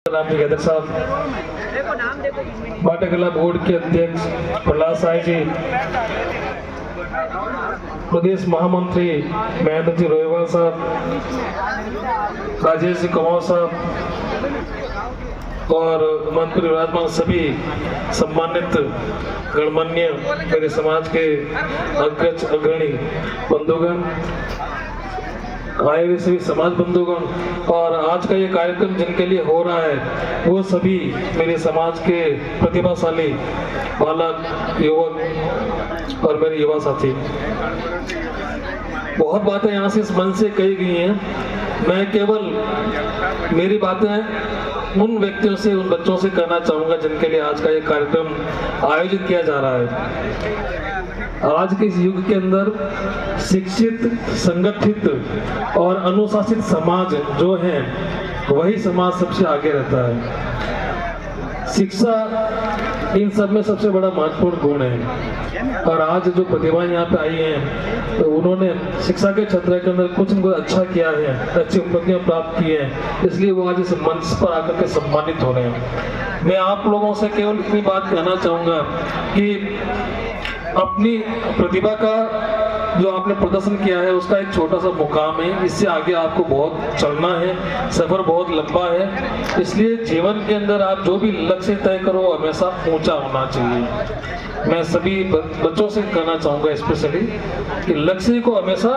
राम जी साहब, बाटा कला बोर्ड के अध्यक्ष प्रहलाद साई जी, प्रदेश महामंत्री महेंद्र जी रोयवाल साहब, राजेश जी कुमार साहब और मंत्री विराजमान सभी सम्मानित गणमान्य मेरे समाज के अग्रज अग्रणी बंधुगण, आए हुए सभी समाज बंधुगण और आज का ये कार्यक्रम जिनके लिए हो रहा है वो सभी मेरे समाज के प्रतिभाशाली बालक, युवक और मेरे युवा साथी। बहुत बातें यहाँ से इस मंच से कही गई हैं, मैं केवल मेरी बातें उन व्यक्तियों से, उन बच्चों से करना चाहूँगा जिनके लिए आज का ये कार्यक्रम आयोजित किया जा रहा है। आज के इस युग के अंदर शिक्षित, संगठित और अनुशासित समाज जो है वही समाज सबसे आगे रहता है। शिक्षा इन सब में सबसे बड़ा महत्वपूर्ण गुण है और आज जो प्रतिभाएं यहाँ पे आई हैं तो उन्होंने शिक्षा के क्षेत्र के अंदर कुछ न कुछ अच्छा किया है, अच्छी उपलब्धियां प्राप्त की हैं, इसलिए वो आज इस मंच पर आकर के सम्मानित हो रहे हैं। मैं आप लोगों से केवल इतनी बात कहना चाहूँगा कि अपनी प्रतिभा का जो आपने प्रदर्शन किया है उसका एक छोटा सा मुकाम है, इससे आगे आपको बहुत चलना है, सफर बहुत लंबा है, इसलिए जीवन के अंदर आप जो भी लक्ष्य तय करो हमेशा ऊंचा होना चाहिए। मैं सभी बच्चों से कहना चाहूँगा स्पेशली कि लक्ष्य को हमेशा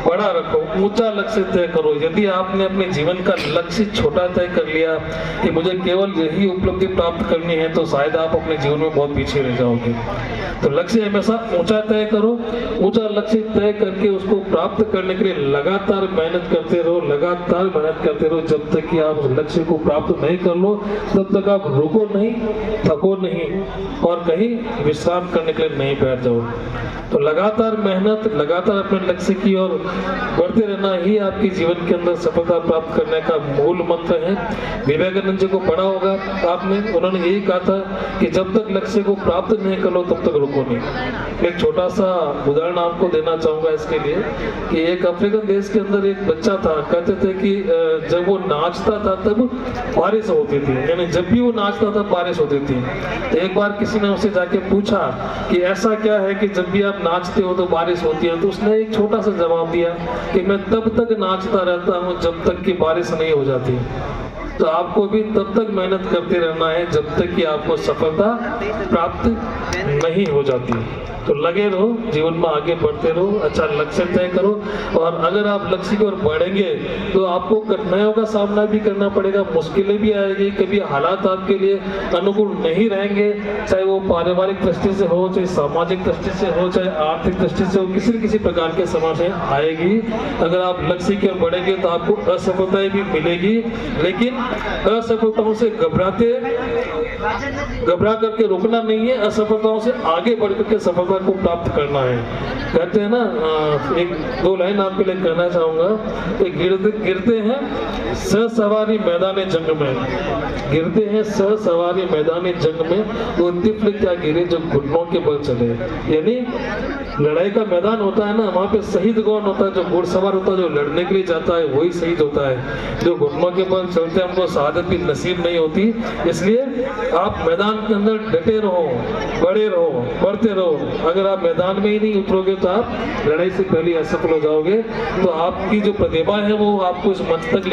बड़ा रखो, ऊंचा लक्ष्य तय करो। यदि आपने अपने जीवन का लक्ष्य छोटा तय कर लिया कि मुझे केवल यही उपलब्धि प्राप्त करनी है तो शायद आप अपने जीवन में बहुत पीछे रह जाओगे। तो लक्ष्य हमेशा ऊंचा तय करो, ऊंचा लक्ष्य तय करके उसको प्राप्त करने के लिए लगातार मेहनत करते रहो, लगातार मेहनत करते रहो। जब तक कि आप उस लक्ष्य को प्राप्त नहीं कर लो तब तक आप रुको नहीं, थको नहीं और कहीं विश्राम करने के लिए नहीं बैठ जाओ। तो लगातार मेहनत, लगातार अपने लक्ष्य की ओर बढ़ते रहना ही आपके जीवन के अंदर सफलता प्राप्त करने का मूल मंत्र है। विवेकानंद जी को पढ़ा होगा आपने, उन्होंने यही कहा था कि जब तक लक्ष्य को प्राप्त नहीं कर लो तब तक रुको नहीं। एक छोटा सा उदाहरण आपको देना चाहूंगा इसके लिए कि एक अफ्रीकन देश के अंदर एक बच्चा था, कहते थे कि जब वो नाचता था तब बारिश होती थी, यानी जब भी वो नाचता था बारिश होती थी। तो एक बार किसी ने उसे जाके पूछा कि ऐसा क्या है कि जब भी आप नाचते हो तो बारिश होती है, तो उसने एक छोटा सा जवाब दिया कि मैं तब तक नाचता रहता हूँ जब तक कि बारिश नहीं हो जाती। तो आपको भी तब तक मेहनत करते रहना है जब तक कि आपको सफलता प्राप्त नहीं हो जाती। तो लगे रहो, जीवन में आगे बढ़ते रहो, अच्छा लक्ष्य तय करो और अगर आप लक्ष्य की ओर बढ़ेंगे तो आपको कठिनाइयों का सामना भी करना पड़ेगा, मुश्किलें भी आएगी, कभी हालात आपके लिए अनुकूल नहीं रहेंगे, चाहे वो पारिवारिक दृष्टि से हो, चाहे सामाजिक दृष्टि से हो, चाहे आर्थिक दृष्टि से हो, किसी न किसी प्रकार के समस्या आएगी। अगर आप लक्ष्य की ओर बढ़ेंगे तो आपको असफलताएं भी मिलेगी, लेकिन असफलताओं से घबरा करके रुकना नहीं है, असफलताओं से आगे बढ़ करके सफलता को प्राप्त करना है। कहते हैं ना, एक दो लाइन आपके लिए कहना चाहूंगा, गिरते हैं ससवारी मैदान जंग में, गिरते हैं ससवारी मैदान जंग में, वो तिफल क्या गिरे जो घुटनों के बल चले। यानी लड़ाई का मैदान होता है ना, वहाँ पे शहीद कौन होता है? जो घुड़सवार होता है, जो लड़ने के लिए जाता है वही शहीद होता है। जो घुटनों के बल चलते हैं उनको शहादत भी नसीब नहीं होती। इसलिए आप मैदान के अंदर डटे रहो, बड़े रहो, बढ़ते रहो। अगर आप मैदान में ही नहीं उतरोगे तो आप लड़ाई से पहले असफल हो जाओगे। तो आपकी जो प्रतिभा है वो आपको इस मंच तक